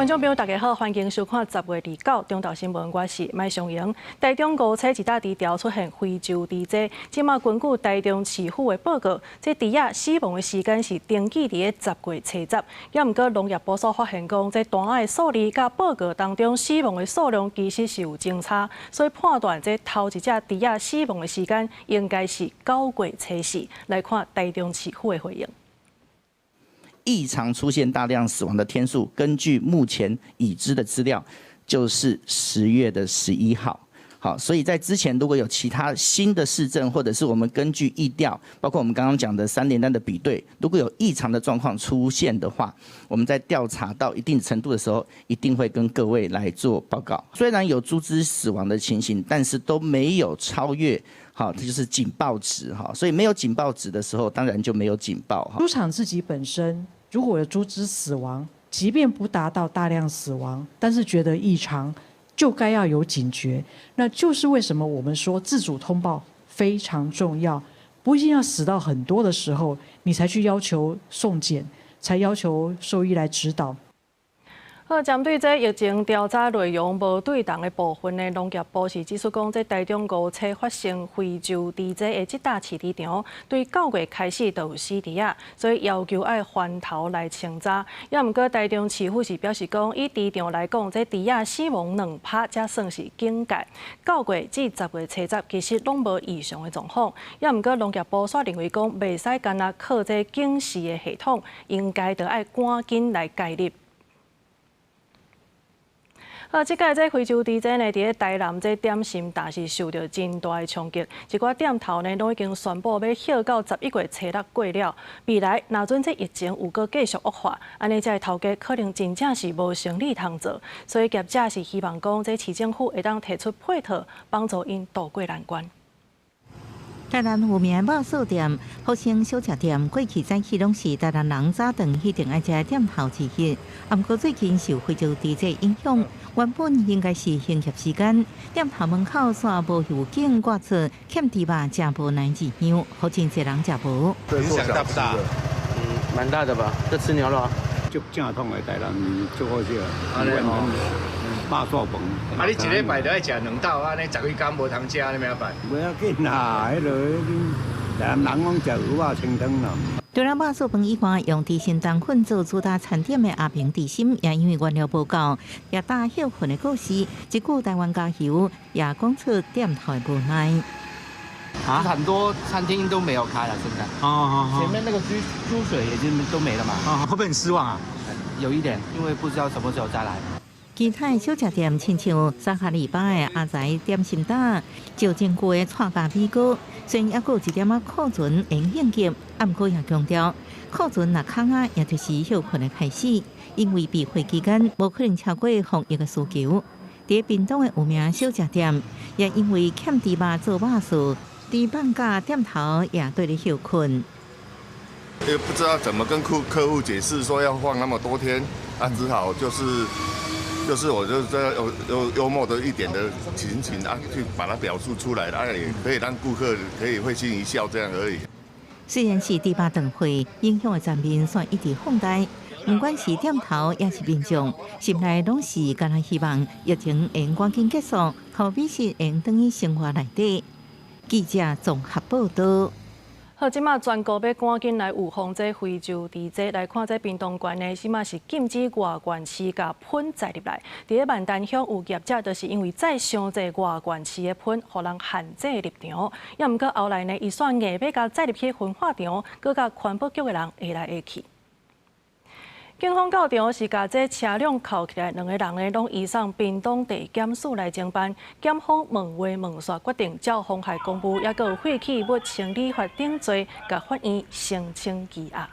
观众朋友，大家好，欢迎收看10月29中岛新闻，我是麦尚莹。台中5车一搭猪条出现非洲猪瘟，即马根据台中市府的报告，这猪仔死亡的时间是登记伫10月初10。也毋过农业部所发现讲，这单仔的数字甲报告当中死亡的数量其实是有争差，所以判断这头一只猪仔死亡的时间应该是9月初4。来看台中市府的回应。 异常出现大量死亡的天数，根据目前已知的资料，就是10月11号。好，所以在之前如果有其他新的市政，或者是我们根据疫调，包括我们刚刚讲的3连单的比对，如果有异常的状况出现的话，我们在调查到一定程度的时候，一定会跟各位来做报告。虽然有猪只死亡的情形，但是都没有超越。 好，这就是警报值哈，所以没有警报值的时候，当然就没有警报哈。猪场自己本身如果有猪只死亡，即便不达到大量死亡，但是觉得异常，就该要有警觉。那就是为什么我们说自主通报非常重要，不一定要死到很多的时候，你才去要求送检，才要求兽医来指导。 好，针对这疫情调查内容无对等的部分呢，农业部是指出讲，这台中5车发生非洲猪瘟的这大市场，对9月开始就有死猪仔，所以要求爱翻头来清查。也毋过台中市府是表示讲，以猪场来讲，这猪仔死亡2%才算是警戒。9月至10月初10，其实拢无异常的状况。也毋过农业部煞认为讲，袂使干那靠这警示的系统，应该得爱赶紧来介入。 即届这非洲猪瘟呢，伫台南这点心大是受到真大的冲击，一寡店头呢都已经宣布要歇到11月初6过了。未来若准这疫情有搁继续恶化，安尼这头家可能真正是无生意通做。所以业者是希望讲，这市政府会当提出配套，帮助因渡过难关。 台南有名肉燥店、福星小吃店，过去早起拢是台南人早顿一定爱食店头之一。不过最近受非洲猪瘟影响，原本应该是营业时间，店头门口煞无预警挂出欠猪肉食无难字样，好真侪人食无。影响大不大？蛮大的吧。就吃牛肉啊。足正统的台南足好食，肉燥饭。啊，你一礼拜就爱食2道，安尼10几天无通食，你要办？袂要紧啦，迄落台南人讲食牛肉清汤啦。 除了肉燥饭以外，用低心蛋粉做主打餐点的阿平地心，也因为原料不够，也大休困的故事，一股台湾加油也讲出店头的无奈。啊，很多餐厅都没有开了，现在。前面那个猪水已经都没了嘛。会不会很失望啊？有一点，因为不知道什么时候再来。 其他的小吃店，亲像3下礼拜的阿财点心档、旧金菇的串咖米糕，虽然还有一点库存会应急，不过也强调库存若空啊，也就是休困的开始，因为闭会期间无可能超过防疫的需求。在屏东的有名小吃店，也因为欠猪肉做肉素，猪放假店头也对咧休困。也不知道怎么跟客户解释说要放那么多天，啊，只好就是我就是这样幽默的一点的情啊，去把它表述出来，也可以让顾客可以会心一笑这样而已。虽然是猪肉顿会影响的层面算一直放大，不管是店头也是民众，心内拢是干那希望疫情会赶紧结束，互美食会转去生活内底。记者综合报道。 好，即马全国要赶紧来预防这非洲猪瘟。来看这屏东县呢，即马是禁止外县市甲喷载入来。伫万丹乡有业者，就是因为载伤济外县市的喷，互人限制入场。也毋过后来呢，伊选硬要甲载入去焚化场，佮甲环保局的人下来下去。 警方到场是把这车辆铐起来，2个人呢拢移送屏东地检署来侦办。检方问话问煞，决定照妨害公务，也佮有废弃物清理法等罪，甲法院申请羁押。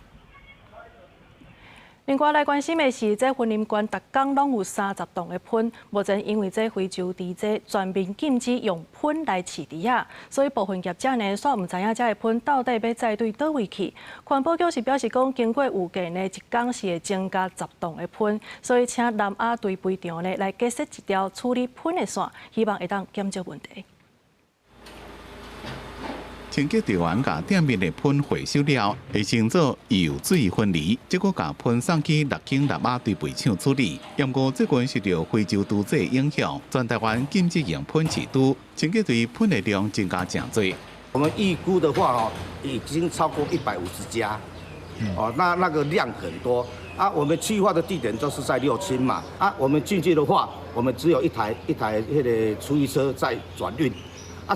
另外来关心的是，这云林县逐工拢有30栋的喷，目前因为这非洲猪瘟全面禁止用喷来饲猪仔，所以部分业者呢煞唔知影这个喷到底要载对倒位去。环保局是表示讲，经过预计呢，一工是会增加10栋的喷，所以请南亚堆肥场呢来架设一条处理喷的线，希望会当减少问题。清洁队员甲店面的喷回收了，会先做油水分离，结果甲喷送去6间6马堆肥厂处理。不过最近受到非洲猪瘟影响，全台湾禁止用喷气猪，清洁队喷的量增加真多。我们预估的话已经超过150家，那个量很多啊。我们区域化的地点都是在6轻嘛，我们进去的话，我们只有一台那个厨余车在转运，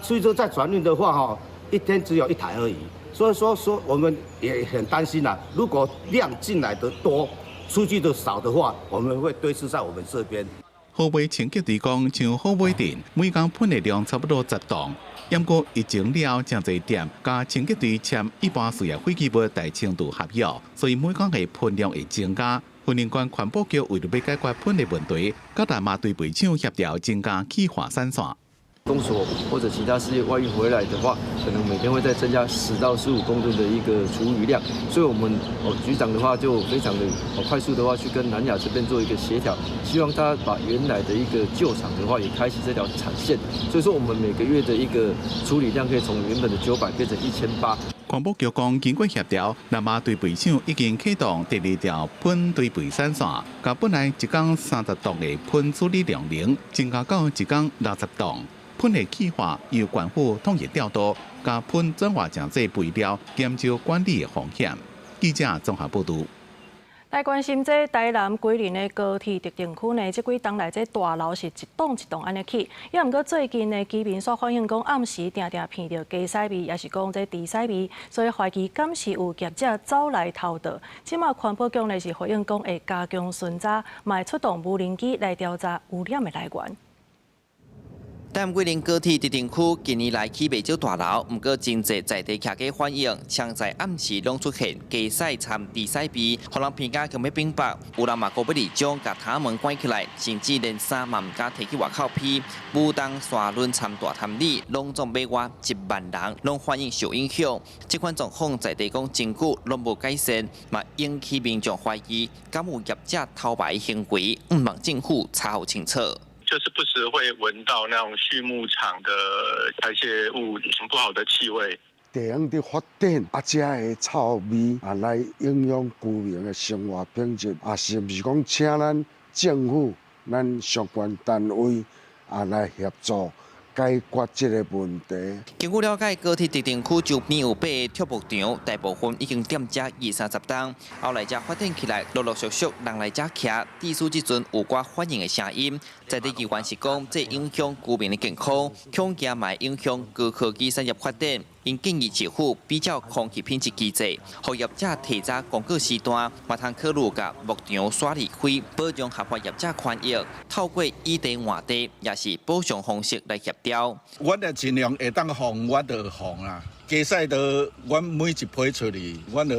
厨余车在转运的话一天只有1台而已。所以说我们也很担心如果量进来的多，出去的少的话，我们会堆砌在我们这边。好买清洁队讲，像好买店，每工喷的量差不多10吨。不过疫情了，真侪店甲清洁队签一般需要飞机要大程度合约，所以每工的喷量会增加。云林县环保局为了要解决喷的问题，甲大麻堆肥厂协调增加气化散线。公所或者其他事业外运回来的话，可能每天会再增加10到15公吨的一个厨余量，所以我们局长的话就非常的快速的话去跟南亚这边做一个协调，希望他把原来的一个旧厂的话也开启这条产线，所以说我们每个月的一个处理量可以从原本的900变成1800。环保局讲，经过协调，南麻堆肥厂已经启动第2条喷堆肥散线，甲本来一工30吨的喷处理量能增加到一工60吨。喷的气化由管府统一调度，甲喷转化成这肥料，减少管理的风险。记者综合报道。来关心这台南桂林的高铁特定区呢，这几栋来这大楼是一栋安尼起，也毋过最近呢，居民所反映讲暗时定定闻到鸡屎味，也是讲这猪屎味，所以怀疑敢是有业者走来偷盗。即马环保局呢是回应讲会加强巡查，嘛会出动无人机来调查污染的来源。台南桂林高铁特定区近年来起袂少大楼，不过真侪在地客家反映，常在暗时拢出现鸡屎掺猪屎味，互人评价强要冰白。有人嘛，故不离将甲塔门关起来，甚至连衫嘛唔敢摕去外口披。武当沙轮掺大潭里，拢总买外1万人，拢反映受影响。这款状况在地讲真久拢无改善，嘛引起民众怀疑，敢有业者偷排行为，毋望政府查好清楚。就是不时会闻到那种畜牧场的排泄物不好的气味。地方的发展这的臭味来影响居民的生活品质是不是讲请咱政府、咱相关单位来协助解决这个问题。根据了解，高铁特定区周边有8个畜牧场，大部分已经店家20-30档，后来才发展起来，陆陆续续人来遮徛。地书即阵有寡反映的声音，在地机关是讲，这影响居民的健康，恐惊嘛影响高科技产业发展。因建议政府比较空气品质机制，互业者提早公告时段，嘛通考虑甲牧场刷离开，保障合法业者权益。透过以地换地，也是补偿方式来协调。阮也尽量会当放，我就放啦。鸡屎都阮每一批处理，阮就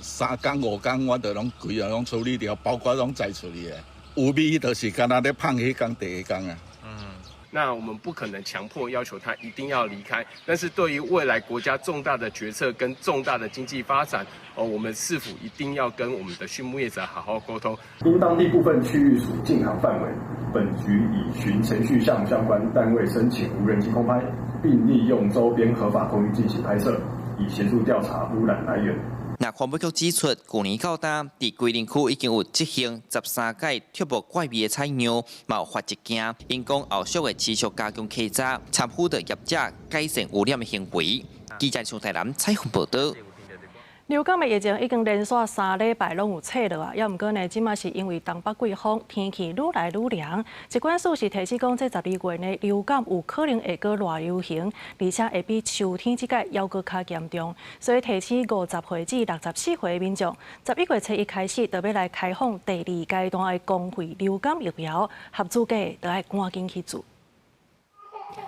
3工5工，我就拢规个拢处理掉，包括拢再处理的。有味就是干那咧放迄工第1工啊。那我们不可能强迫要求他一定要离开，但是对于未来国家重大的决策跟重大的经济发展，我们是否一定要跟我们的畜牧业者好好沟通？因当地部分区域属禁航范围，本局已循程序向相关单位申请无人机空拍，并利用周边合法空域进行拍摄，以协助调查污染来源。那环保局指出，去年到今，伫桂林区已经有执行13届畜牧怪味的采样，嘛有发一件。因讲后续会持续加强稽查，参与着业者改善污染的行为。记者从台南采访报道。流感的疫情已经连续3礼拜拢有撤落啊，也毋过呢，即马是因为东北季风，天气愈来愈凉。疾管署是提示讲，这12月呢，流感有可能会搁热流行，而且会比秋天即届还搁较严重。所以提醒50岁至64岁的民众，11月初1开始，就要来开放第2阶段的公费流感疫苗，合资格的就要赶紧去做。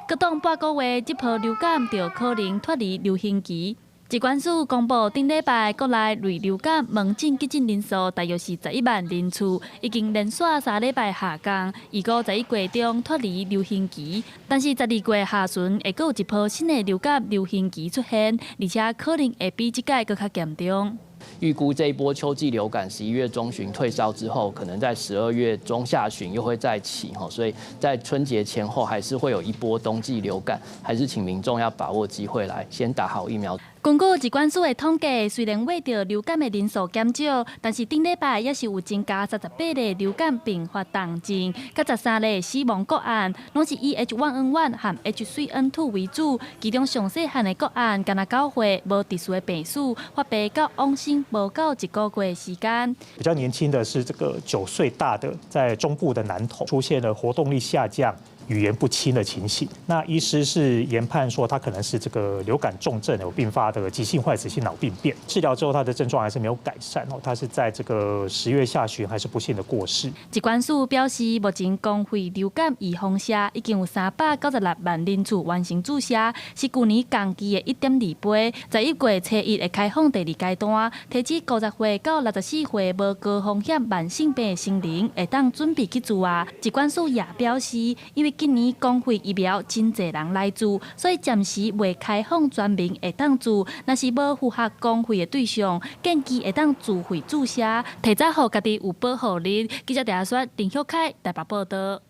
隔当8个月，这波流感就可能脱离流行期。疾管署公布，顶礼拜国内类流感门诊急诊人数大约是11万人次，已经连续3礼拜下降，预估11月中脱离流行期。但是12月下旬会有一波新的流感流行期出现，而且可能会比这届更加严重。预估这一波秋季流感11月中旬退烧之后，可能在12月中下旬又会再起哈，所以在春节前后还是会有一波冬季流感，还是请民众要把握机会来先打好疫苗。根据疾管署的统计，虽然为着流感的人数减少，但是顶礼拜也是有增加38例流感并发重症，甲13例死亡个案，拢是以 H1N1 和 H3N2 为主。其中上细汉的个案，敢若9岁，无特殊的病史，发病到往生无到1个月的时间。比较年轻的是这个9岁大的，在中部的男童出现了活动力下降、语言不清的情形。那医师是研判说，他可能是这个流感重症有并发的急性坏死性脑病变。治疗之后，他的症状还是没有改善哦，他是在这个10月下旬还是不幸的过世。疾管署表示，目前公费流感预防社已经有396万人次完成注射，是去年同期的1.2倍。11月初1会开放第2阶段，提至50岁到64岁无高风险慢性病的成人会当准备去注射。疾管署也表示，因为今年公费疫苗真侪人来注，所以暂时未开放全民会当注。若是无符合公费的对象，建议会当自费注射，提早互家己有保护力。记者陈雪林秀凯台北报道。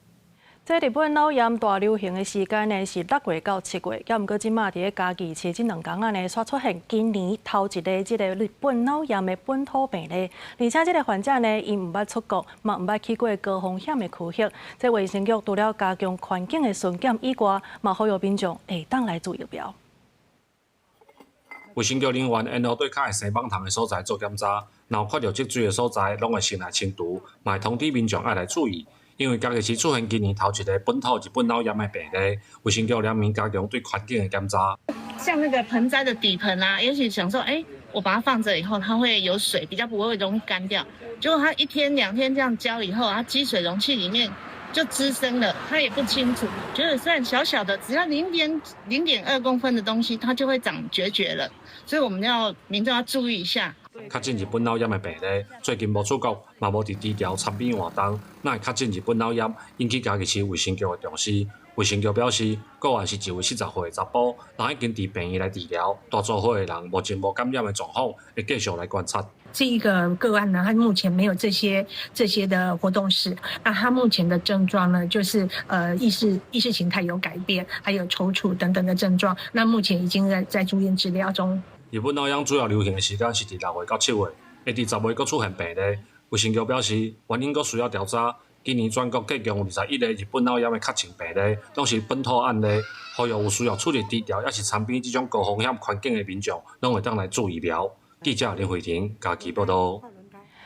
在日本脑炎大流行的时间呢是6月到7月，也毋过即马伫咧假期前这2天呢，煞出现今年头一例即个日本脑炎的本土病例，而且即个患者呢，伊毋捌出国，嘛毋捌去过高风险的区域。这卫生局除了加强环境的巡检以外，嘛呼吁民众会当来注疫苗。卫生局人员沿路对较会生蠓虫的所在做检查，若有看到积水的所在，拢会先来清除，嘛会通知民众爱来注意。因为假期时出现今年头一个本土日本脑炎的病例，卫生局两名加强对环境的检查。像那个盆栽的底盆啊，也许想说，我把它放着以后，它会有水，比较不会容易干掉。结果它1天2天这样浇以后，它积水容器里面就滋生了，它也不清楚。觉得虽然小小的，只要0.2公分的东西，它就会长决绝了。所以我们民众要注意一下。确诊日本脑炎的病例，最近无出国，嘛无伫低调参与活动，那会确诊日本脑炎，引起假期时卫生局的重视。卫生局表示，个案是一位40岁的查甫，人已经伫病院来治疗，大多数的人目前无感染的状况，会继续来观察。这一个个案呢，他目前没有这些的活动史。那他目前的症状呢，就是意识形态有改变，还有抽搐等等的症状。那目前已经在住院治疗中。日本脑炎主要流行的时间是伫6月到7月，会伫10月佫出现病例。卫生局表示，原因佫需要调查。今年全国计共有21例日本脑炎的确诊病例，拢是本土案例。呼吁有需要出入低调，也是参与这种高风险环境的民众，拢会当来注疫苗。记者林慧婷家己报道。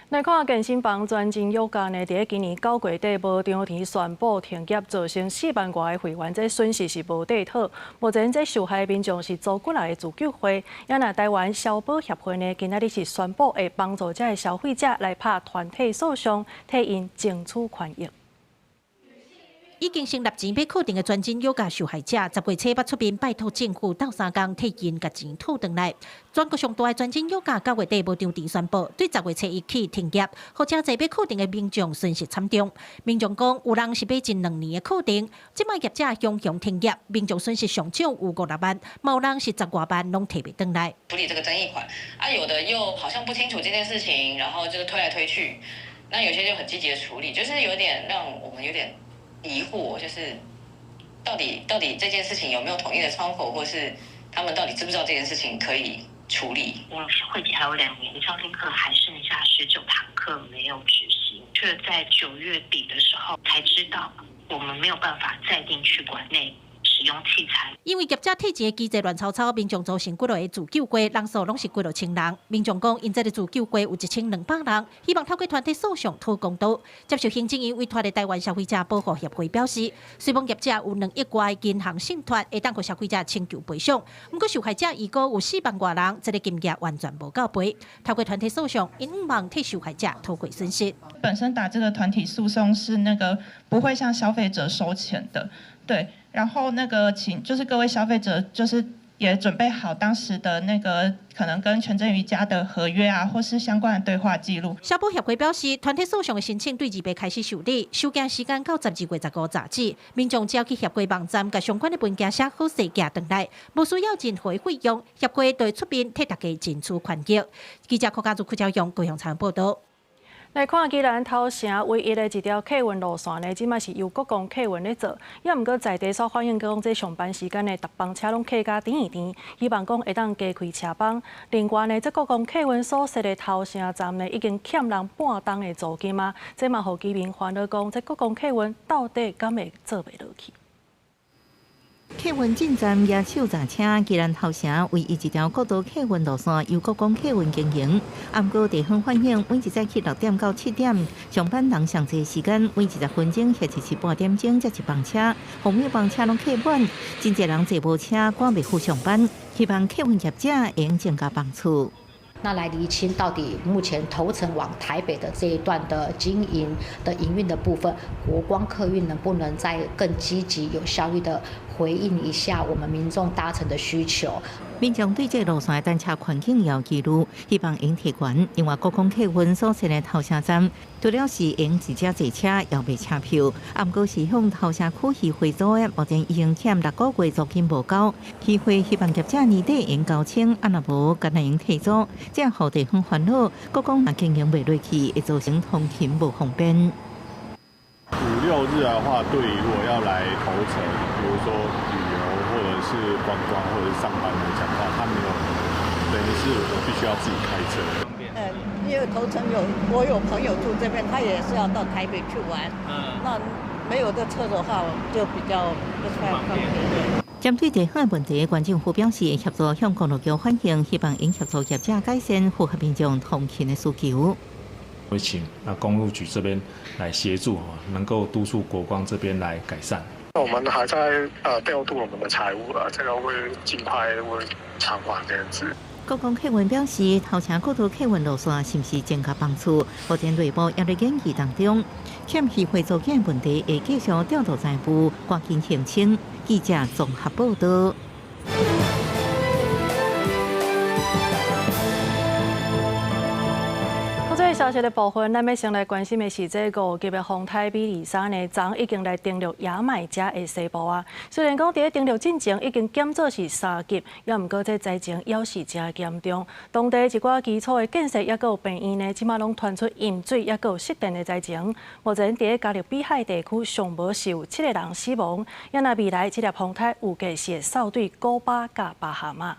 来看健身房专精瑜伽呢，伫今年9月底无长期宣布停业，造成4万外的会员，这损失是无地讨。目前这受害民众是组过来的自救会，也那台湾消保协会呢，今仔日是宣布会帮助这些消费者来拍团体诉讼，替因争取权益。已经成立钱要确定的专精瑜伽受害者，10月初捌出面拜托政府斗3天，替因甲钱吐回来。全国上大的专精瑜伽9月底无长期宣布，对10月初1起停业，或者这要确定的民众损失惨重。民众讲，有人是买近2年的确定，即卖业者雄雄停业，民众损失上少有5-6万，有人是10多万拢提不回来。处理这个争议款啊，有的又好像不清楚这件事情，然后就是推来推去，那有些就很积极的处理，就是有点让我们有点疑惑，就是到底这件事情有没有统一的窗口，或是他们到底知不知道这件事情可以处理？我会期还有2年，教练课还剩下19堂课没有执行，却在9月底的时候才知道我们没有办法再进去馆内使用器材。因为业者退钱的机制乱糟糟，民众组成几落个自救会，人数拢是几落千人。民众讲，因这个自救会有1200人，希望透过团体诉讼讨公道。接受行政院委托的台湾消费者保护协会表示，虽然业者有2亿外的银行信托，会当给消费者请求赔偿，不过受害者已有4万多人，这个金额完全无够赔。透过团体诉讼，因希望替受害者讨回损失。本身打这个团体诉讼是不会向消费者收钱的，对。然后就是各位消费者就是也准备好当时的那个可能跟全真瑜伽的合约啊，或是相关的对话记录。消保协会表示，团体诉讼的申请对2月开始受理，收件时间到12月15日止。民众只要去协会网站，把相关的文件写好势寄回来，无需要任何费用，协会就会出面替大家争取权益。记者柯家族、柯昭阳高雄采访报道。来看，既然头城唯一的一条客运路线呢，即卖是由国光客运咧做，也毋过在地所反映讲，这上班时间呢，逐班车拢客加甜一甜，希望讲会当加开车帮。另外呢，这国光客运所设的头城站呢，已经欠人半档的租金啊，这嘛互居民烦恼讲，这国光客运到底敢会做袂落去？客运进站野手闸车，既然头城唯一一条国道客运路线由国光客运经营，不过地方反映，每一早起6点到7点，上班人上济时间，每20分钟或者是半点钟才一班车，后每班车拢客满，真侪人坐无车赶袂赴上班，希望客运业者会用增加帮助。那来厘清到底目前头城往台北的这一段的经营的营运的部分，国光客运能不能再更积极、有效率的回应一下我们民众搭乘的需求？民众对这路线的单车环境有记录，希望用提悬，因为国光客运所设的头城站，除了是用直接坐车要卖车票，不过是向头城区议会租的，目前已经欠6个月租金无交，议会希望业者年底用交清，若无干来用退租。这样互地方烦恼，国光若经营袂落去，会造成通勤无方便。5、6日的话，对于我要来头城，比如说旅游或者是观光或者是上班来讲的话，他没有，等于是我必须要自己开车。因为头城我有朋友住这边，他也是要到台北去玩。那没有这车的话，就比较不太方便。针对地方的问题，县政府表示协助向公路局反映，希望因协助业者改善符合民众通勤的需求。会请公路局这边来协助，能够督促国光这边来改善。我们还在调度我们的财务这个会尽快会偿还这样子。国光客运表示，头城国道客运路线是不是增加帮助？目前内部也在研议当中，欠议会租金问题会继续调度财务，赶紧澄清。记者综合报道。消息的部分，咱要先来关心的是这5级的风台比利沙呢，昨已经来登陆牙买加的西部啊。虽然讲伫登陆进程已经减做是3级，也毋过这灾情也是真严重。当地一寡基础的建设也有病院呢，即马拢传出淹水，也有失电的灾情。目前伫加勒比海地区尚无受7个人死亡，也那未来这粒风台有计是会扫对古巴甲巴哈马。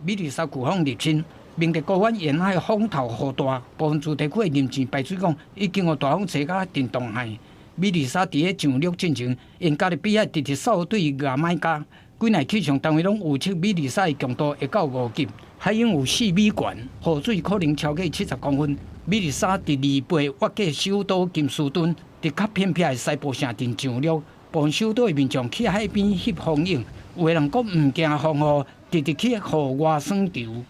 比利沙飓风入侵。明德高湾沿海风头好大，部分主地区的林泉排水管已经有大风吹到电动海。比利沙伫个上陆进程，因加勒比海直直扫对牙买加，几内气象单位拢预测比利沙的强度会到5级，海涌有4米悬，河水可能超过70公分。比利沙伫2倍挖过首都金斯顿，伫较偏僻的西部城镇上陆，部分首都的民众去海边翕风景，有的人讲唔惊风雨，直直去户外耍潮。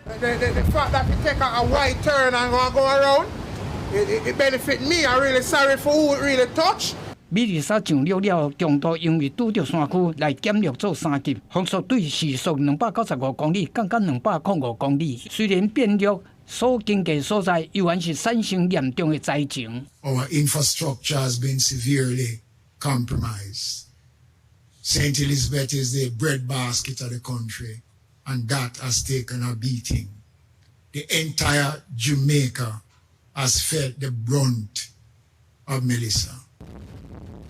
The fact that we take a wide turn and go around, it benefit me. I'm really sorry for who it really touch. 比利沙上陆了，中度因为拄着山区来减弱做3级，风速对时速295公里，降到205公里。虽然变弱，所经过所在依然是产生严重的灾情。Our infrastructure has been severely compromised. St. Elizabeth is the breadbasket of the country. And that has taken a beating. The entire Jamaica has felt the brunt of Melissa.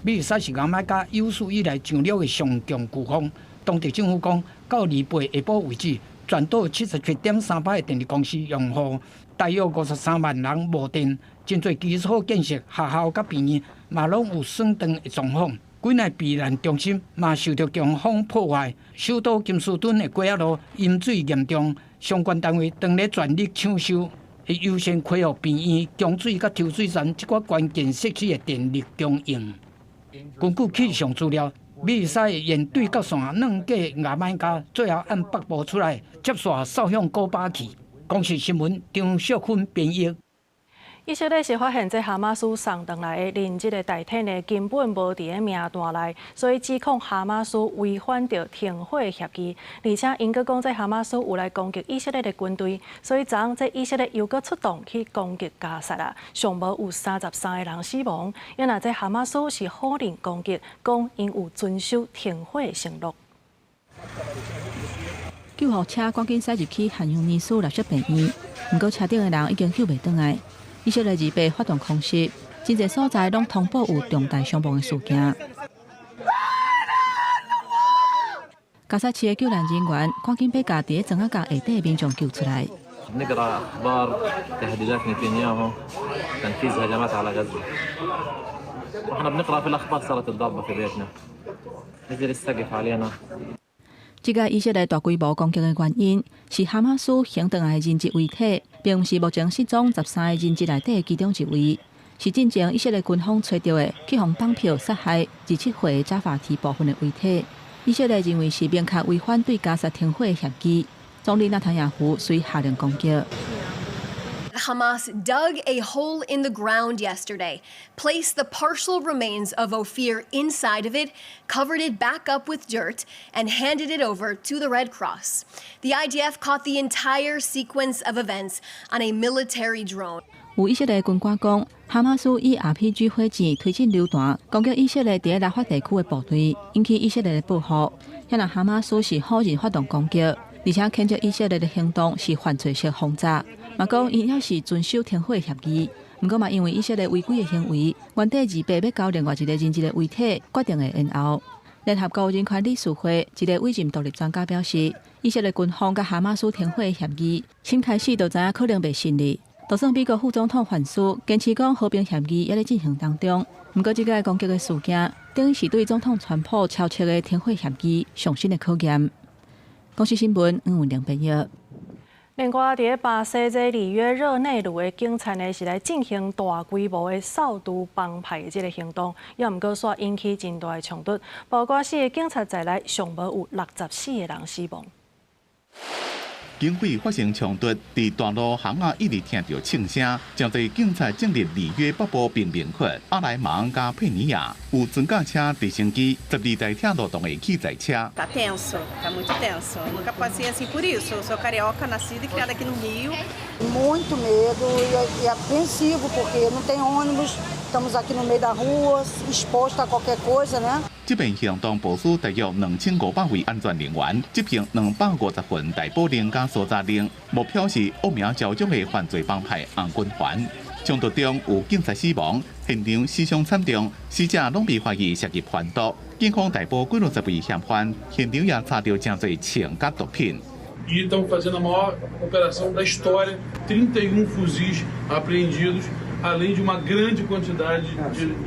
比利沙是牙买加有史以来上陆的上强飓风，当地政府讲，到2倍下晡为止，全岛77.38个电力公司用户，大约53万人无电，真多基础建设、学校甲病院嘛拢有损断的状况。几内避难中心嘛受到强风破坏，首都金斯顿的街仔路淹水严重，相关单位当咧全力抢修，会优先恢复病院、供水甲抽水站这寡关键设施的电力供应。根据气象资料，比利沙的沿对角线软过牙买加，最后按北部出来，接线扫向古巴去。公视新闻张淑芬编译。以色列是发现这哈马斯送回来的人质的大体呢，根本无伫个名单内，所以指控哈马斯违反着停火协议，而且因阁讲这哈马斯有来攻击以色列的军队，所以昨昏这以色列又阁出动去攻击加沙啦，上无有33个人死亡，因那这哈马斯是否认攻击，讲因有遵守停火的承诺。救护车赶紧驶入去汉阳尼斯垃圾病院，不过车顶的人已经救袂倒来。以色列被发动空袭，真侪所在拢通报有重大伤亡的事件。加沙市的救援人员赶紧把家伫庄仔角下底的民众救出来。نقرا اخبار تهديدات نتنياهو تنفيذ هجمات على غزه واحنا بنقرا في الاخبار صارت الضربه في بيتنا نزل السقف علينا 这个以色列大规模攻击的原因是哈马斯行动的人质遗体，并不是目前失踪13个人质内底的其中一位，是进前以色列军方找到的去互绑票杀害27岁的扎法提部分的遗体。以色列认为是明确违反对加沙停火的协议。总理纳坦雅胡遂下令攻击。 Hamas dug a hole in the ground yesterday, placed the partial remains of Ophir inside of it, covered it back up with dirt, and handed it over to the Red Cross. The IDF caught the entire sequence of events on a military drone. 有以色列军官讲，哈马斯以 RPG 火箭推进榴弹，攻击以色列伫拉法地区的部队，引起以色列的报复。因那哈马斯是否认发动攻击，而且谴责以色列的行动是犯罪式轰炸。 嘛讲，因也是遵守停火协议，不过嘛因为以色列违规的行为，原底28要交另外一个人质的遗体，决定的延后。联合国人权理事会一个委任独立专家表示，以色列军方甲哈马斯停火的协议，先开始就知影可能袂顺利。就算美国副总统范斯坚持讲和平协议也在进行当中，不过这个攻击的事件，等于是对总统川普超切的停火协议上新的考验。公司新闻黄文玲编译。 另外，伫巴西这里约热内卢的警察呢，是来进行大规模的扫毒帮派的这个行动，也毋过煞引起真大的冲突，包括4个警察在内，上无有64个人死亡。 警匪发生冲突，伫大路巷仔一直听到枪声，真侪警察进入里约北部贫民窟阿莱芒加佩尼亚，有装甲车、直升机、12台铁路动的器材车。Tá tenso, tá muito tenso. Nunca passei assim por isso. Eu sou carioca, nascida e criada aqui no Rio. Muito medo e apreensivo porque não tem ônibus. Estamos aqui no meio da rua, exposto a qualquer coisa, né? 这边行动部署大约2500位安全人员，执行250份逮捕令加搜查令，目标是恶名昭彰的犯罪帮派红军团。冲突中有警察死亡，现场死伤惨重，死者拢被怀疑涉及贩毒。警方逮捕几60位嫌犯，现场也查到真侪枪甲毒品。 E estão fazendo a maior operação da história, 31 fuzis apreendidos, além de uma grande quantidade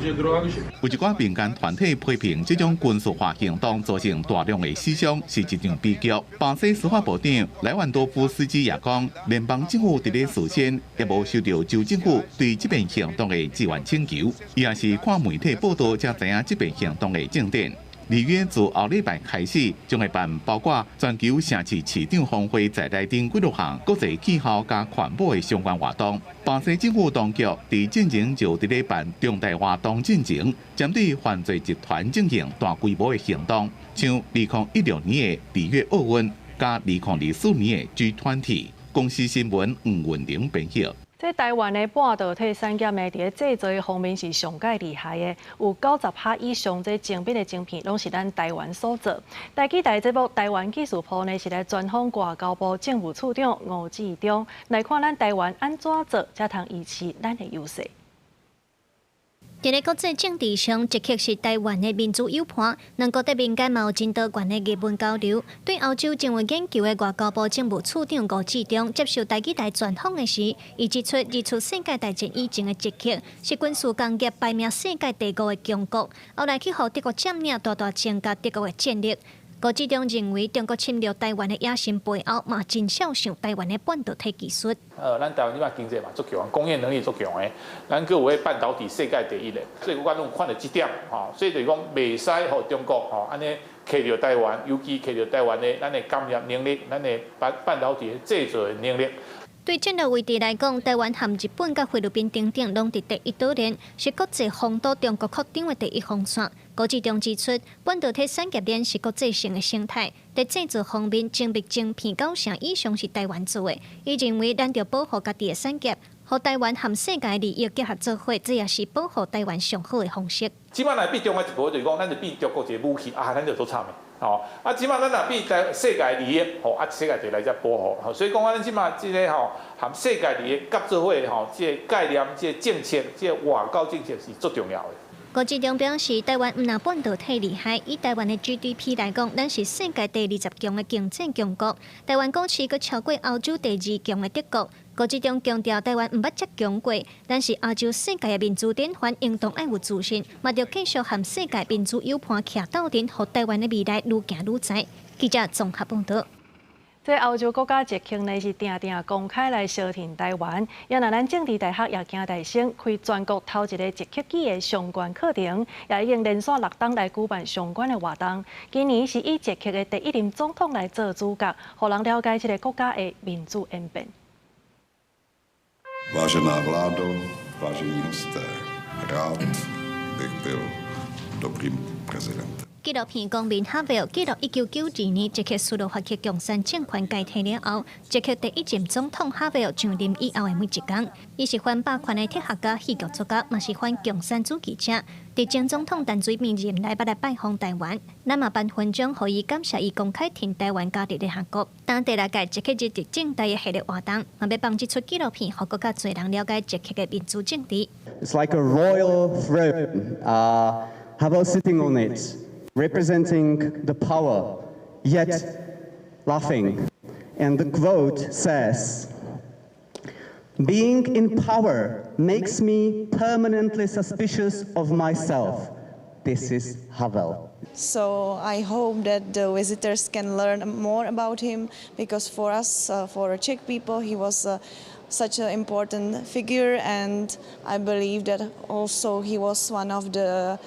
de drogas. 有一寡民间团体批评这种军事化行动造成大量的死伤，是一场悲剧。巴西司法部长莱万多夫斯基也讲，联邦政府伫咧事先也无收到州政府对这边行动的支援请求，伊也是看媒体报道才知影这边行动的进展。 里约自后礼拜开始，将会办包括全球城市市长峰会在内等几多项国际气候加环保的相关活动。巴西政府当局伫进前就伫咧办重大活动进前，针对犯罪集团进行大规模的行动，像2016年的里约奥运，加2024年的G20。公司新闻黄文玲编译。 这台湾的半导体产业呢，伫制造方面是上界厉害的，有90%以上这精品的晶片，拢是咱台湾所做。台记台节目台湾技术部呢，是来专访外交部政务处长吴志忠，来看咱台湾安怎做，才通维持咱的优势。 伫咧国际政治上，一刻是台湾的民主优盘。两国对民间嘛有真多元的艺文交流。对欧洲政治研究的外交部政务处长吴志忠接受台记台专访的时，伊指出，二次世界大战以前的一刻是军事工业排名世界第5的强国，后来去互德国占领，大大增加德国的战力。 吴志忠认为，中国侵略台湾的野心背后，嘛真少想台湾的半导体技术。咱台湾即摆经济嘛足强，工业能力足强的，咱佫有迄半导体世界第1的，所以我拢看到这点，所以就是讲袂使互中国安尼揢着台湾，尤其揢着台湾的咱的工业能力，咱的半导体制造的能力。对战略位置来讲，台湾和日本甲菲律宾等等拢伫第一岛链，是国际防堵中国扩张的第一防线。高志忠指出，半导体产业链是国际性的生态，在制造方面，精密晶片90%以上是台湾做的。伊认为，咱要保护家己的产业，和台湾和世界利益结合做伙，这也是保护台湾上好的方式。即摆来比中国一步就是讲，咱就比中国一个武器咱就做惨的。吼，即摆咱若比世界利益，世界就来遮保护。所以讲，咱即摆即个含世界利益合作伙，即个概念、即个政策、即个外交政策是最重要的。高志忠表示，台湾毋但半导体厉害，以台湾的 GDP 来讲，咱是世界第20强的经济强国。台湾股市佫超过欧洲第2强的德国。高志忠强调，台湾毋捌遮强过，但是亚洲世界的民主典范应当爱有自信，嘛着继续和世界民主友伴徛斗阵，互台湾的未来愈行愈在。记者综合报道。这欧洲国家捷克呢是定定公开来消停台湾，也若咱政治大学也惊大生开全国头一个捷克语的相关课程，也已经连续6档来举办相关的活动。今年是以捷克的第1任总统来做主角，互人了解这个国家的民主演变。Vážená vládo, vážení hosté, rád bych byl dobrým prezidentem. 纪录片讲明哈维尔记录1992年捷克斯洛伐克共产政权解体了后，捷克第1任总统哈维尔上任以后的每一天，伊是反霸权的铁学家、戏剧作家，嘛是反共产主义者。伫前总统陈水扁任内捌来拜访台湾，咱嘛颁勋章，予伊感谢伊公开挺台湾家己的韩国。当第6届捷克日直政大的系列活动，嘛要放这出纪录片，互更加侪人了解捷克的民主政治。It's like a royal throne. Havel sitting on it, representing the power, yet laughing. And the quote says, "Being in power makes me permanently suspicious of myself." This is Havel. So I hope that the visitors can learn more about him, because for us, for Czech people, he was such an important figure, and I believe that also he was one of the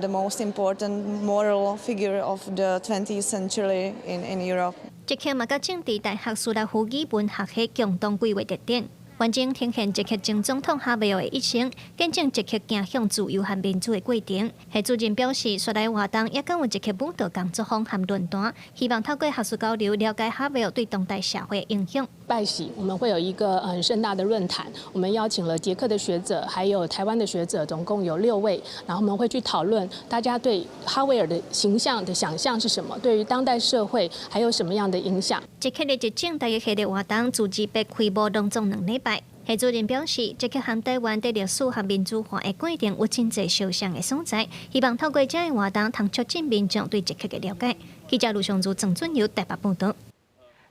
most important moral figure of the 20th century in Europe. 捷克嘛，甲政治大学斯拉夫语文学系共同规划特点，完整呈现捷克前总统哈维尔的一生，见证捷克走向自由和民主的过程。系主任表示，率来活动也讲有捷克舞蹈工作坊和论坛，希望透过学术交流，了解哈维尔对当代社会的影响。拜喜，我们会有一个很盛大的论坛，我们邀请了捷克的学者，还有台湾的学者，总共有6位，然后我们会去讨论大家对哈维尔的形象的想象是什么，对于当代社会还有什么样的影响。捷克的执政大学系列活动自举办开幕隆重2礼拜。系主任表示，捷克和台湾在历史和民主化的过程有真侪相像的所在，希望透过这样的活动，通促进民众对捷克的了解。记者卢尚珠、郑准由台北报道。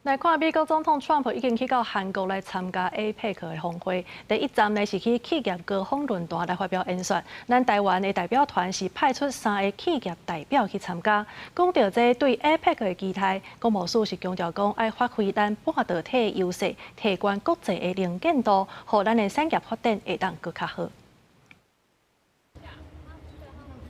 来看美国总统 Trump 已经去到韩国来参加 APEC 的峰会，第1站呢是去企业高峰论坛来发表演说。咱台湾的代表团是派出3个企业代表去参加。讲到这对 APEC 的期待，国务署是强调讲要发挥咱半导体的优势，提高国际的能见度，让咱的产业发展会当更较好。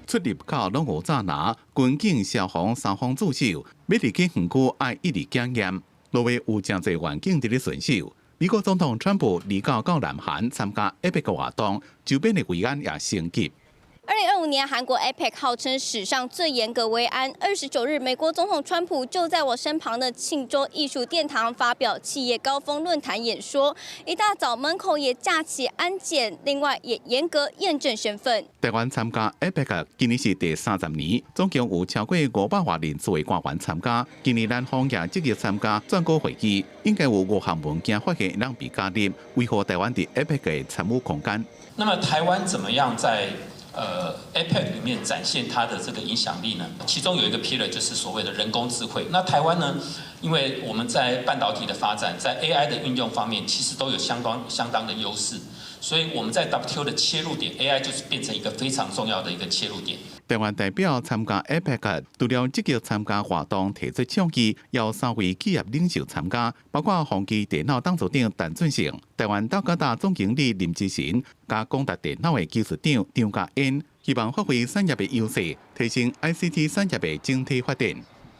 出入口拢无查拿，军警、消防3方驻守，要入去园区爱一直检验。落尾有真侪环境伫咧巡守。美国总统川普离到南韩参加 APEC 活动，周边的维安也升级。2025年韩国 APEC 号称史上最严格维安。29日，美国总统川普就在我身旁的庆州艺术殿堂发表企业高峰论坛演说，一大早门口也架起安检，另外也严格验证身份。台湾参加 APEC 今年是第30年，总共有超过500万人次的官员参加。今年咱方也积极参加全国会议，应该有5项文件发现让被加入，维护台湾的 APEC 的参与空间。那么台湾怎么样在APEC 里面展现它的这个影响力呢？其中有一个 pillar 就是所谓的人工智慧。那台湾呢，因为我们在半导体的发展，在 AI 的运用方面，其实都有相当的优势，所以我们在 WTO 的切入点 ，AI 就是变成一个非常重要的一个切入点。台湾代表参加 APEC， 除了积极参加活动提出倡议，也有3位企业领袖参加，包括宏基电脑董事长陈俊成、台湾大哥大总经理林志成，加广达电脑的技术长张家恩，希望发挥产业的优势，提升 ICT 产业的整体发展。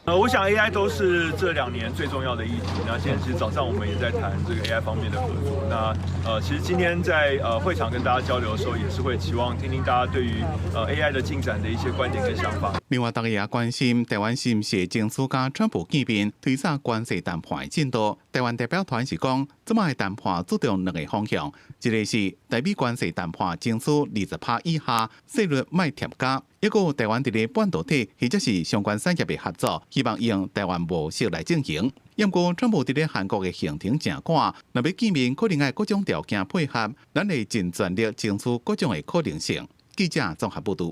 我想 AI 都是这2年最重要的议题。那今天其实早上我们也在谈这个 AI 方面的合作。那其实今天在会场跟大家交流的时候，也是会期望听听大家对于AI 的进展的一些观点跟想法。另外，大家也关心台湾是不是正式甲川普见面推展关系谈判的进度。台湾代表团是讲，这摆的谈判注重2个方向，一个是台美关系谈判争取20%以下，税率卖添加；一个台湾伫咧半导体或者是相关产业的合作，希望用台湾模式来进行。不过，川普伫咧韩国的行程真赶，若要见面，可能要各种条件配合，咱会尽全力争取各种的可能性。记者综合报道。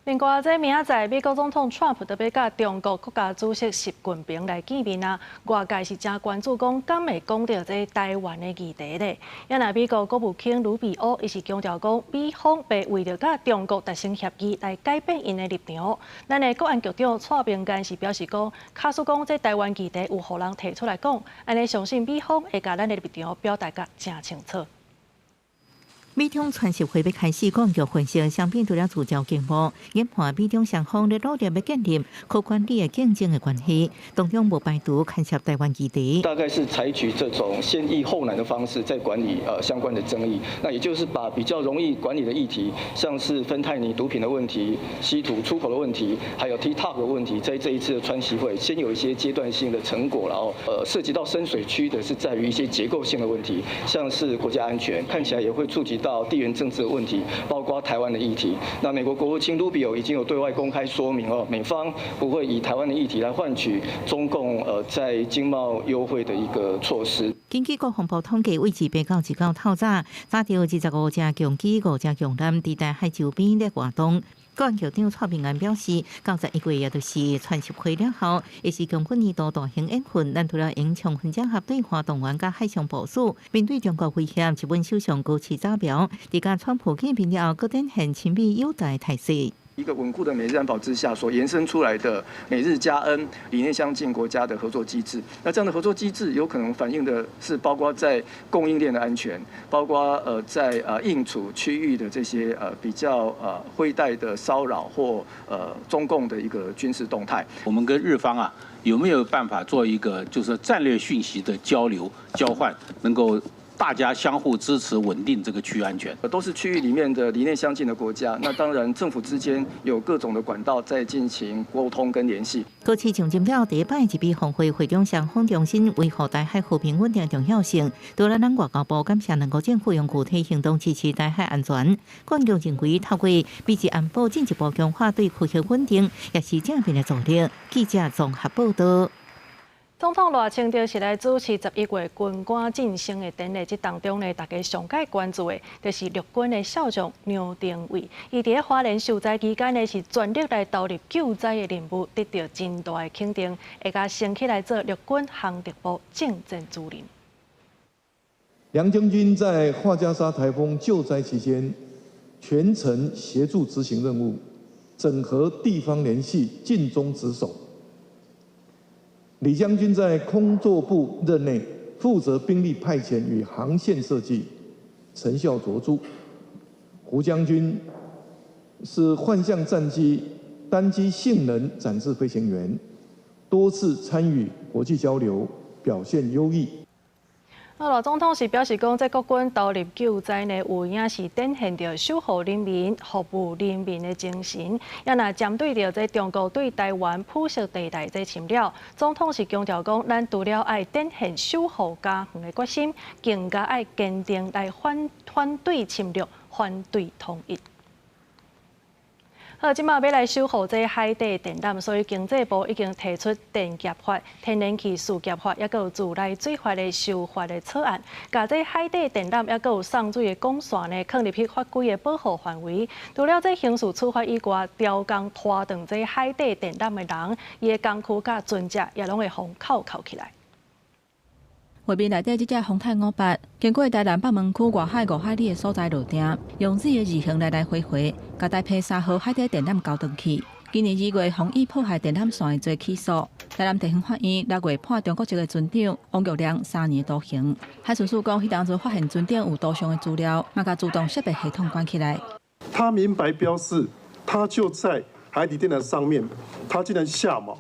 另外，这明仔载美国总统 Trump 特别甲中国国家主席习近平来见面啊，外界是真关注讲，敢会讲到这台湾的议题咧？也那美国国务卿卢比奥伊是强调讲，美方被为了甲中国达成协议来改变因的立场。咱的国安局长蔡明干是表示讲，假使讲这台湾议题有互人提出来讲，安尼相信美方会甲咱的立场表达甲真清楚。美中川协会要开始讲局分析，相比除了主交经贸，研判美中双方咧努力要建立可管理的竞争的关系，当中无排除牵涉台湾议题。大概是采取这种先易后难的方式，在管理相关的争议。那也就是把比较容易管理的议题，像是芬太尼毒品的问题、稀土出口的问题，还有 TikTok 的问题，在这一次的川协会先有一些阶段性的成果，然后涉及到深水区的是在于一些结构性的问题，像是国家安全，看起来也会触及到地缘政治的问题，包括台湾的议题。那美国国务卿卢比奥已经有对外公开说明美方不会以台湾的议题来换取中共在经贸优惠的一个措施。根据国防部统计，为自8到19透早到25架强机、5架强舰伫台海周边咧活动。国安局长蔡明安表示，91月也就是川协会了后，也是强军二度大型演训，咱除了用充分整合对华动员甲海上部署，面对中国威胁，日本首相高市早苗伫甲川普见面了后，佫展现亲密友台态势。一个稳固的美日安保之下所延伸出来的美日加恩理念相近国家的合作机制，那这样的合作机制有可能反映的是包括在供应链的安全，包括在应处区域的这些比较灰带的骚扰或中共的一个军事动态。我们跟日方有没有办法做一个就是战略讯息的交流交换，能够大家相互支持，稳定这个区域安全，都是区域里面的理念相近的国家。那当然，政府之间有各种的管道在进行沟通跟联系。高市上任了第一摆一笔峰会，会中双方重申维护台海和平稳定的重要性。除了咱外交部感谢两国政府用具体行动支持台海安全，国安局认为透过彼此安保进一步强化对区域稳定，也是正面的助力。记者综合报道。总统赖清德是来主持11月军官晋升的典礼，这当中呢，大家上界关注的，就是陆军的少将梁定伟。伊伫花莲受灾期间呢，是全力来投入救灾的任务，得到真大的肯定，会甲升起来做陆军航特部政战主任。梁将军在画家沙台风救灾期间，全程协助执行任务，整合地方联系，尽忠职守。李将军在空作部任内负责兵力派遣与航线设计，成效卓著。胡将军是幻象战机单机性能展示飞行员，多次参与国际交流，表现优异。赖总统是表示讲，在国军投入救灾呢，有影是展现着守护人民、服务人民的精神。也若针对着在中国对台湾普设地带在侵略，总统是强调讲，咱除了爱展现守护家园的决心，更加爱坚定来反对侵略、反对统一。好，即马要来守护这海底电缆，所以经济部已经提出电业法、天然气事业法，也有自来水法的修法的草案，甲这海底电缆，也有送水的管线呢，放入去法规的保护范围。除了这刑事处罚以外，调工拖动这海底电缆的人，伊的工区甲船只也拢会互扣起来。画面内底即只宏泰58，经过台南北门区外海5海里的所在路顶，用自己的2行来回，甲台批3号海底电缆交断去。今年2月，防疫破坏电缆线的罪起诉，台南地方法院6月判中国籍的船长王玉良3年徒刑。海巡署讲，迄当初发现船顶有多项的资料，嘛甲自动识别系统关起来。他明白标示，他就在海底电缆上面，他竟然下锚。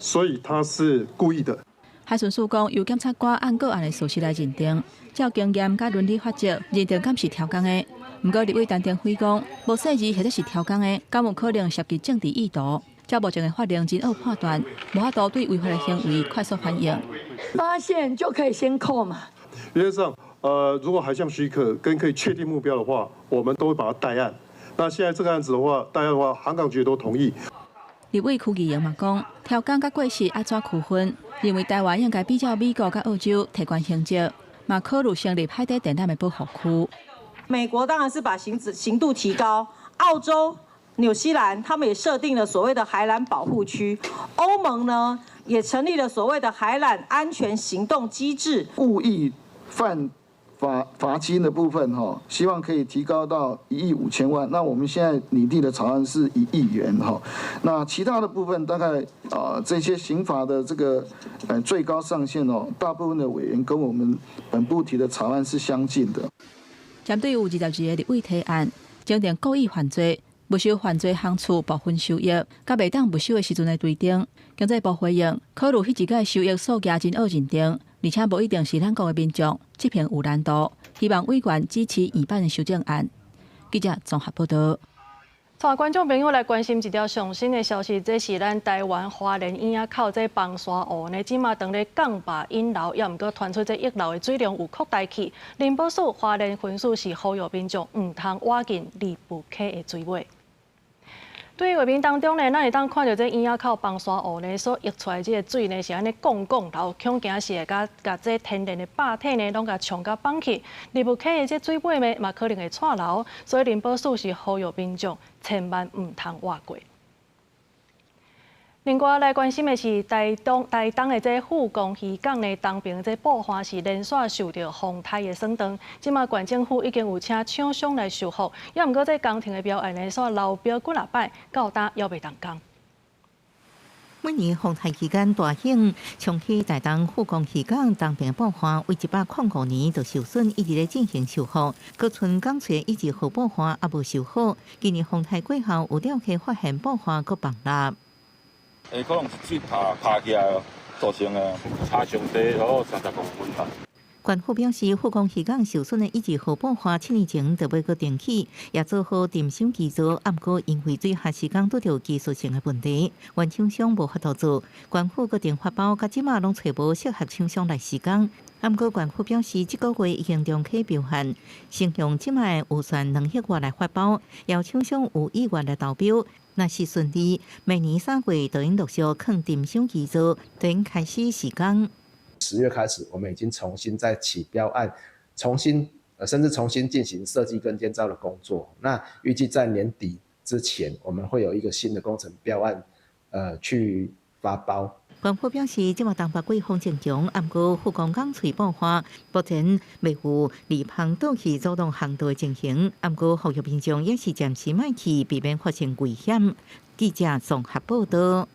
所以他是故意的。海巡署讲，由检察官按个案的事实来认定，照经验甲伦理法则，认定敢是挑工的。不过，立委陈定辉讲，无细致或者是挑工的，敢有可能涉及政治意图。照目前的法令真恶判断，无法度对违法的行为快速反应。发现就可以先扣嘛。原则上，如果海象许可跟可以确定目标的话，我们都会把它代案。那现在这个案子的话，代案的话，航港局都同意。立委区议员嘛讲，挑工甲过失要怎区分？认为台湾应该比较美国甲澳洲提悬刑责，嘛考虑成立海底电缆的保护区。美国当然是把刑度提高，澳洲、纽西兰他们也设定了所谓的海缆保护区，欧盟呢也成立了所谓的海缆安全行动机制。故意犯罚金的部分希望可以提高到1亿5千万。那我们现在拟定的草案是1亿元那其他的部分大概这些刑罚的这个最高上限大部分的委员跟我们本部提的草案是相近的。针对有22个立委提案，整定故意犯罪、不受犯罪行处部分收益，甲未当不受的时阵的规定，经济部回应，考虑迄一个收益数额真恶认定，而且无一定是咱国的民众，这篇有难度，希望委员支持原版的修正案。记者综合报道。带观众朋友来关心一条上新的消息，这是咱台湾花莲影仔口这崩沙湖呢，即马当咧降坝引流，也毋过传出这溢流的水量有扩大去。林保署花莲分署是呼吁民众毋通挖进离不开的水尾。对于画面当中呢，咱会当看到这影仔口崩沙湖呢所溢出来这个水呢是安尼汞流，恐惊是会甲这天然的坝体呢拢甲冲甲放去，离不开的这水尾呢嘛可能会串流，所以林保署是呼吁民众千万毋通挖过。另外来关心的是台东的这富公渔港呢，东边这布花是连续受到风台的损断，即马县政府已经有请厂商来修复，也毋过这工程的表演呢，所流标几啊摆，到今还未动工。每年风台期间大兴，长期台东富公渔港东边布花为105年就受损，一直在进行修复。各村港船以及好布花也无修好，今年风台过后有了去发现布花搁崩塌。可能是水爬起来造成的，差上低有30公分吧。县府表示，富公渔港受损的一级好布花7年前就要搁重启，也做好电箱基座，不过因为水下时间拄着技术性的问题，原厂商无法度做。县府搁定发包，甲即马拢找无适合厂商来施工。不过县府表示，这个月已经重启标限，先用即马的预算2亿外来发包，邀厂商有意愿来投标。若是顺利，明年3月就应陆续放电箱基座，就应开始施工。10月开始，我们已经重新再起标案，甚至重新进行设计跟建造的工作。那预计在年底之前，我们会有一个新的工程标案，去发包。县府表示，即马东北季风正强，不过富公港吹爆花，目前未有离旁倒去阻挡航道的情形。不过呼吁民众也是暂时莫去，避免发生危险。记者综合报道。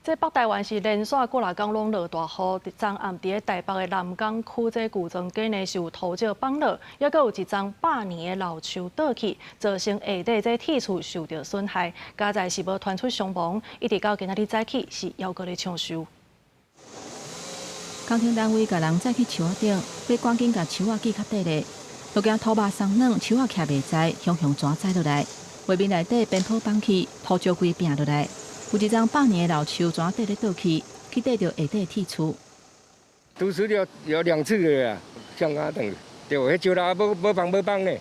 这北台湾是连续过来讲拢落大雨，昨暗伫台北的南港区这古庄街呢是有土石崩落，也阁有一丛100年的老树倒去，造成下底这铁厝受到损害。家在是无传出伤亡，一直到今仔日早起是还阁咧抢修。工程单位甲人载去树仔顶，要赶紧甲树仔记较底咧。路惊土巴松软，树仔徛袂在，雄蛇栽落来，画面内底边土放起，土石规拼落来。有一丛100年的老树全底咧倒去，去缀着下底铁厝。都是有2次的啊，像啊等，对，迄石头无放呢。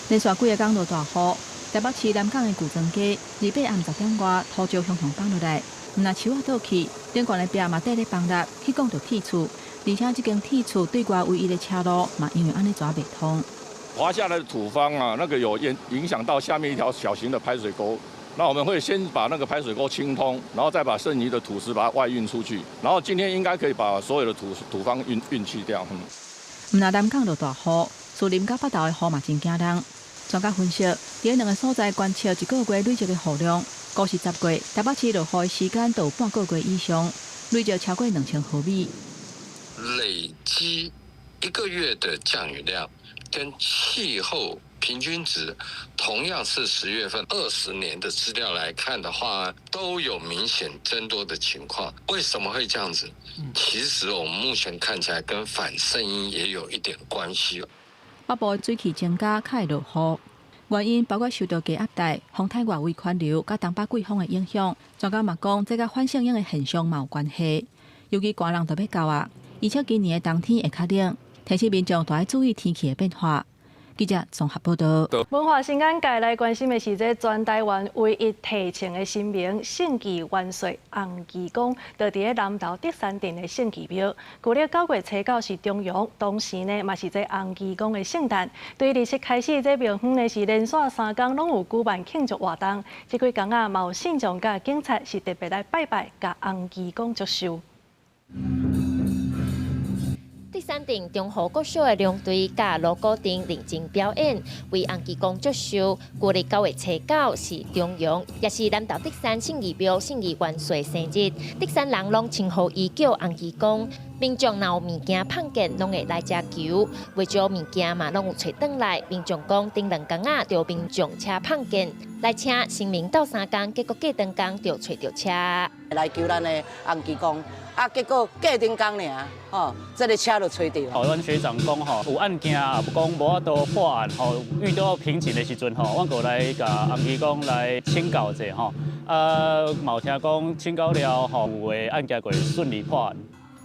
连续几个工落大雨，台北市南港的古庄街，28暗10点外，土石雄放落来，毋但树仔倒去，顶悬的壁嘛底咧崩落，去讲着铁厝，而且这间铁厝对外唯一的车路嘛，因为安尼抓袂通。滑下来的土方啊，那个有影响到下面一条小型的排水沟。那我们会先把那个排水沟清通，然后再把剩余的土石把它外运出去，然后今天应该可以把所有的土方运去掉。毋但南港落大雨，树林甲北投的雨嘛真惊人。专家分析，伫2个所在观测1个月累积的雨量，估是10月台北市落雨的时间都有半个月以上，累积超过2000毫米。累积1个月的降雨量，跟气候平均值，同样是10月份20年的资料来看的话，都有明显增多的情况。为什么会这样子？其实我们目前看起来跟反圣婴也有一点关系。北部水汽增加，较会落雨。原因包括受到低压带、风太外围环流、甲东北季风的影响。专家嘛讲，这甲反圣婴的现象嘛有关系。尤其寒人就要到啊，而且今年的冬天会较冷，提醒民众都要注意天气的变化。记者综合报道。文化新闻界来关心的是，这全台湾唯一提称的新名圣旗元帅洪基公，就伫咧南投德山镇的圣旗庙。旧历9月初9是中阳，当时呢嘛是这洪基公的圣诞。对日式开始，这庙方呢是连续3天拢有举办庆祝活动。这几天啊，嘛有信众甲警察是特别来拜拜，甲洪基公祝寿。德山镇中和国小的龙队甲锣鼓阵认真表演，为洪基公祝寿。旧历9月初9是中阳，也是南投德山圣义庙圣义元帅生日。德山人拢称呼伊叫洪基公。民众若有物件碰见，拢会来遮求。为咗物件嘛，拢有找转来。民众讲，顶2天啊，就民众车碰见，来车声明斗3天，结果过2天就找到车。来求咱的洪基公。结果过2天尔，这个车就找到。阮学长讲有案件也不讲无法度破案，遇到瓶颈的时阵阮过来甲洪基公来请教者嘛有听讲请教了有诶案件会顺利破案。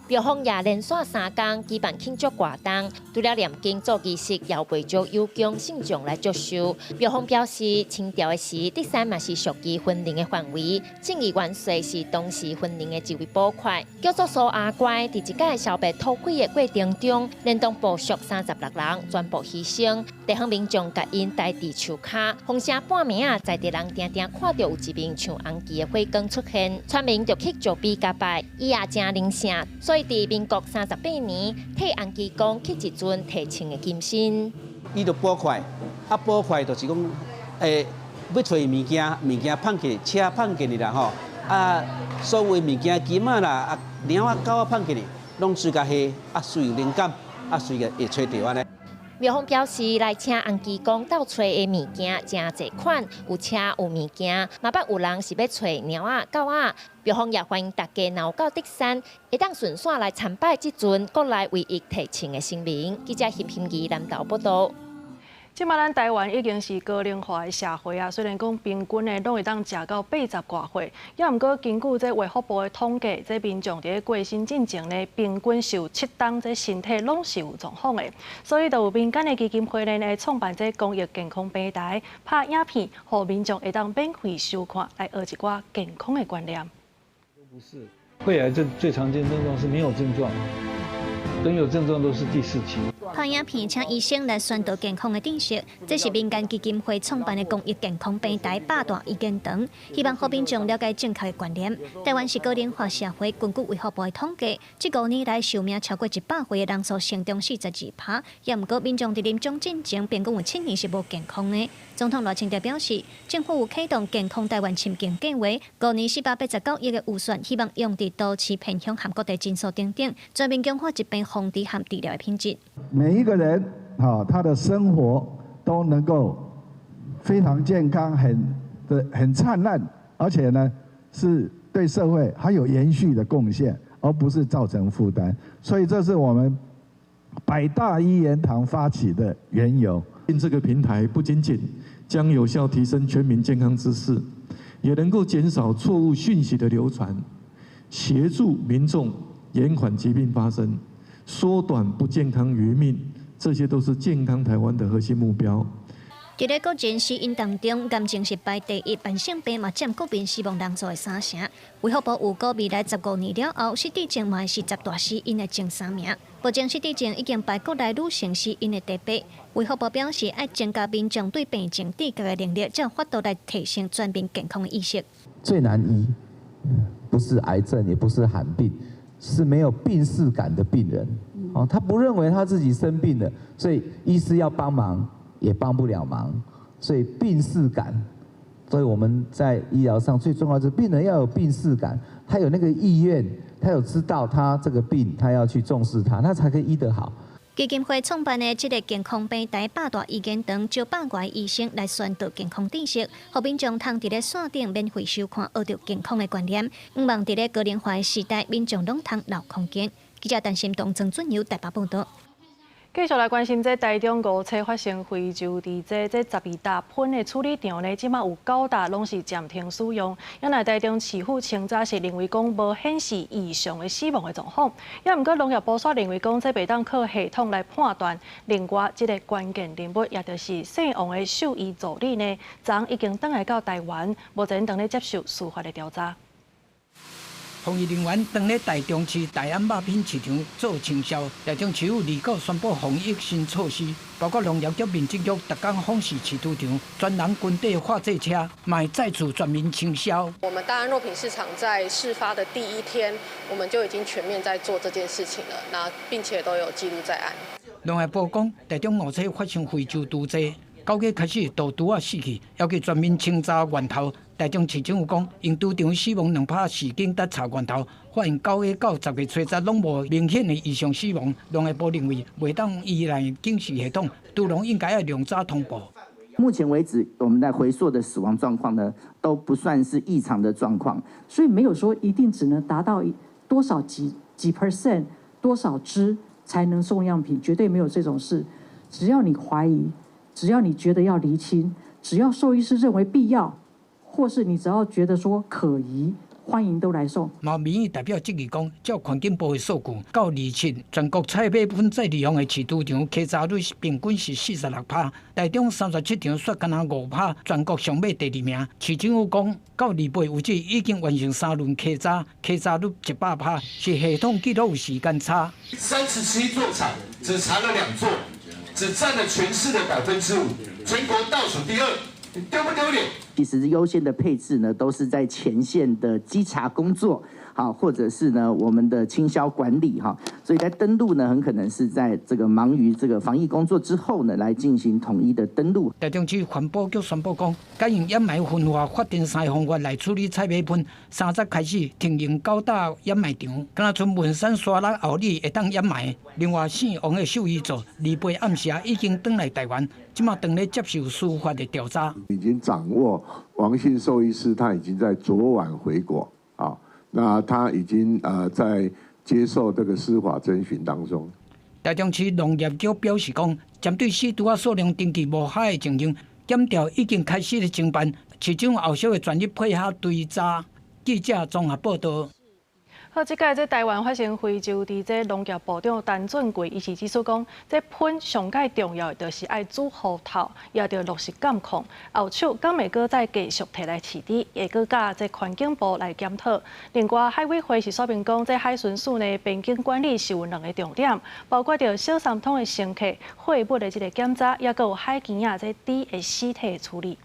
庙方也连续3天举办庆祝活动，除了念经做仪式，也为咗有供信众来祝寿。庙方表示，清朝的时，德山嘛是属于分灵的范围，圣义元帅是当时分灵的一位捕快，叫做苏阿乖。伫一届烧白土匪的过程中，连同部属36人全部牺牲。地方民众甲因带伫树骹，风声半暝啊，在地人定定看到有一面像红旗的火光出现，村民就去石碑甲拜，伊也真灵性，所以伫民国38年，替洪基公去一尊提称的金身。伊就捕快，捕快就是讲，要找物件碰起，车碰起啦吼，所有物件金仔啦，猫仔狗仔碰起，拢随甲下，随有灵感，随个会找到安尼。庙方表示，来请洪基公斗找的物件真侪款，有车有物件，嘛捌有人是要找猫仔狗仔。庙方也欢迎大家若有到德山，会当顺线来参拜这尊国内唯一提称的神明。记者叶平仪南投报道。即马咱台湾已经是高龄化的社会啊，虽然讲平均的拢会当食到80多岁，也毋过根据这卫福部的统计，这民众伫过身进前呢，平均受7档这身体拢是有状况的，所以就有民间的基金会呢来创办这公益健康平台，拍影片，互民众会当免费收看，来学一寡健康的观念。不是，肺癌症最常见症状是没有症状。等有症状都是第4期。拍影片请医生来宣导健康的知识，这是民间基金会创办的公益健康平台8大意见堂，希望互民众了解正确的观念。台湾是高龄化社会，根据卫福部的统计，这5年来寿命超过100岁的人数成中42%，也毋过民众伫临终进前平均有7年是无健康的。总统赖清德表示，政府有启动健康台湾深耕计划，5年489亿的预算，希望用伫都市偏乡和各地诊所等等，全面强化疾病防治和治疗的品质。每一个人他的生活都能够非常健康，很灿烂，而且呢是对社会还有延续的贡献，而不是造成负担。所以这是我们100大一言堂发起的缘由。这个平台不仅仅将有效提升全民健康知识，也能够减少错误讯息的流传，协助民众延缓疾病发生，缩短不健康余命，这些都是健康台湾的核心目标。伫咧国人死因当中，癌症是排第1，慢性病嘛占国民死亡人数的3成。卫福部预估未来15年了后，失智症嘛是10大死因的前3名。目前失智症已经排国内女性死因的第8。卫福部表示，要增加民众对病症知觉的能力，才有法度来提升全民健康的意识。最难医，不是癌症，也不是罕病，是没有病识感的病人。他不认为他自己生病了，所以医师要帮忙也帮不了忙，所以病识感。所以我们在医疗上最重要是病人要有病识感，他有那个意愿，他有知道他这个病，他要去重视他，他才可以医得好。基金会创办的这个健康平台8大医健堂招100外医生来宣导健康知识，互民众通伫咧线顶免费收看，学着健康的观念。希望伫咧高龄化的时代，民众拢通留空间。记者陈心东、曾准由台北报道。继续来关心这台中5车发生非洲猪这12大喷的处理场呢，即马有9大拢是暂停使用。因来台中市府清早是认为讲无显示异常的死亡的状况，也毋过农业部却认为讲这袂当靠系统来判断。另外，这个关键人物也就是姓王的兽医助理呢，昨已经返来到台湾，目前正咧接受司法的调查。防疫人员当咧台中市大安肉品市场做清销，台中市府立刻宣布防疫新措施，包括农业局、民政局特工访视市场场，专人军队化制车，买再次全面清销。我们大安肉品市场在事发的第1天，我们就已经全面在做这件事情了，那并且都有记录在案。农业部讲，台中5车发生非洲猪瘟，9月开始毒猪仔死去，要求全面清查源头。台中市政府讲，因猪场死亡2%是经得查源头，发现9月到10月初10拢无明显的异常死亡。农业部认为，袂当依赖警示系统，猪农应该要量早通报。目前为止，我们在回溯的死亡状况呢，都不算是异常的状况，所以没有说一定只能达到多少几%多少只才能送样品，绝对没有这种事。只要你怀疑，只要你觉得要厘清，只要兽医师认为必要。或是你只要觉得说可疑，欢迎都来送。毛民意代表质疑讲，照环境部的数据，到2017全国菜米粉再利用的饲猪场客家率平均是46%，台中37场却敢若5%，全国上尾第2名。市政府讲，到28为止已经完成3轮客家率100%，是系统记录有时间差。37座厂只查了2座，只占了全市的5%，全国倒数第2。丢不丢脸？其实优先的配置呢，都是在前线的稽查工作，好，或者是呢我们的清销管理哈，所以在登录呢，很可能是在这个忙于这个防疫工作之后呢，来进行统一的登录。台中市环保局宣布讲，改用掩埋分化法定3个方法来处理菜米粉，3日开始停用9大掩埋场，敢若从文山沙拉后里会当掩埋。另外，姓王的兽医组28暗时已经返来台湾，即马正咧接受司法的调查。已经掌握王姓兽医师，他已经在昨晚回国啊，那他已经在接受这个司法侦讯当中。台中市农业局表示讲，针对死猪仔数量长期无海的情形，检调已经开始了侦办，市政后续会全力配合追查。记者综合报道。好，即届台湾发生非洲猪瘟，农业部长陈俊贵伊是指出讲，这喷上界重要的就是爱煮糊头，也要落实监控。后手敢袂阁再继续摕来饲猪，会阁甲这环境部来检讨。另外，海委会是说明讲，这海巡署呢边境管理是有2个重点，包括着小三通的乘客、货物的这个检查，也阁有海豚仔这猪的尸体的处理。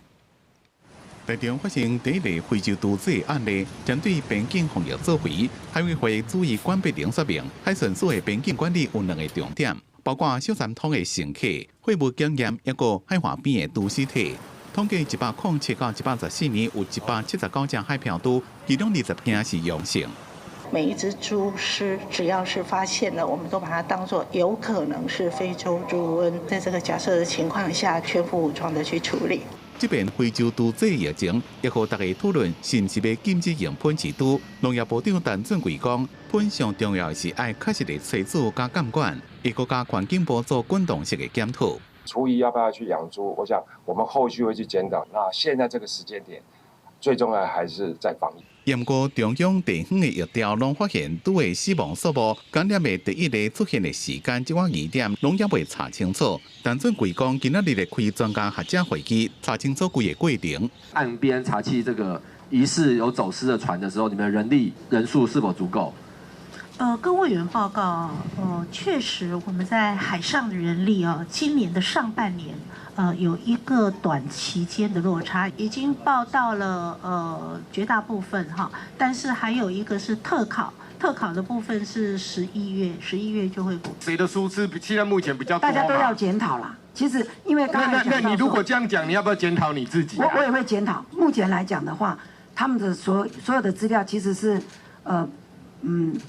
台中发生第1例非洲猪瘟案例，针对边境防疫做回，海委会主席管碧玲说明，海巡署的边境管理有2个重点，包括小三通的乘客、货物检验，也个海岸边的猪尸体。统计107到114年有179只海漂猪，其中20件是阳性。每一只猪尸，只要是发现了，我们都把它当作有可能是非洲猪瘟，在这个假设的情况下，全副武装的去处理。这边非洲猪瘟疫情，也和大家讨论是不是要禁止用喷饲猪。农业部长陈俊贵讲，喷上重要的是爱确实的催煮加监管，亦个加环境部做滚动式的检讨。厨艺要不要去养猪？我想我们后续会去检讨。那现在这个时间点，最重要还是在防疫。不过，中央地方的疫调拢发现猪的死亡数目、感染的第1例出现的时间，这款疑点拢也未查清楚。陈俊贵讲，今仔日的开专家学者会议，查清楚规个过程。岸边查缉这个疑似有走私的船的时候，你们人数是否足够？跟委员报告，确实我们在海上的人力今年的上半年，有一个短期间的落差，已经报到了绝大部分哈，但是还有一个是特考的部分是11月就会补。谁的疏失现在目前比较多？大家都要检讨啦。其实因为刚才那你如果这样讲，你要不要检讨你自己？我也会检讨。目前来讲的话，他们的所有的资料其实是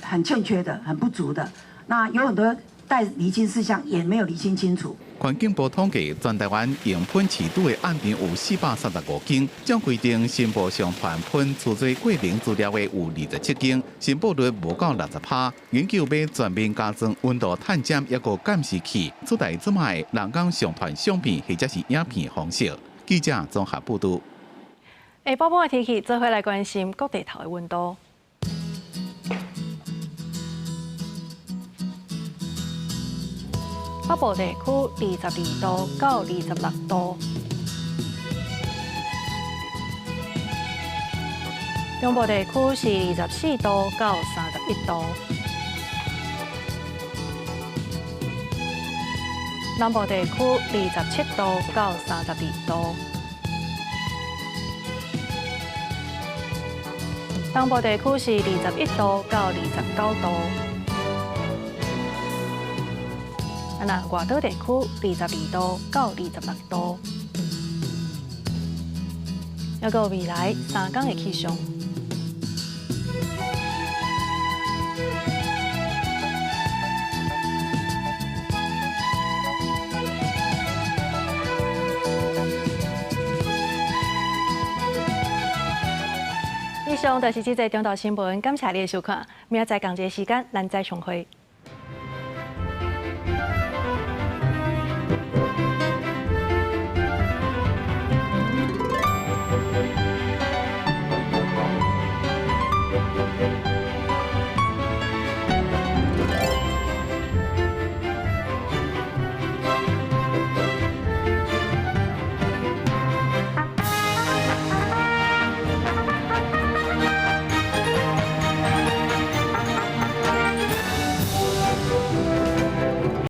很欠缺的，很不足的。那有很多待厘清事项也没有厘清清楚。环境部统计，全台湾用喷池堵的案件有435件，将规定申报上传喷除罪过程资料的有27件，申报率无到60%。研究要全面加装温度探测一个监视器，取代即卖人工上传相片或者是影片方式。记者综合报道。下晡晡的天气，做伙来关心各地头的温度。北部地区22度到26度，中部地区是24度到31度，南部地区27度到32度，东部地区是21度到29度。那外岛地区22度到26度。还有未来3天的气象。以上就是这则中岛新闻，感谢你的收看。明仔载同一个时间，咱再相会。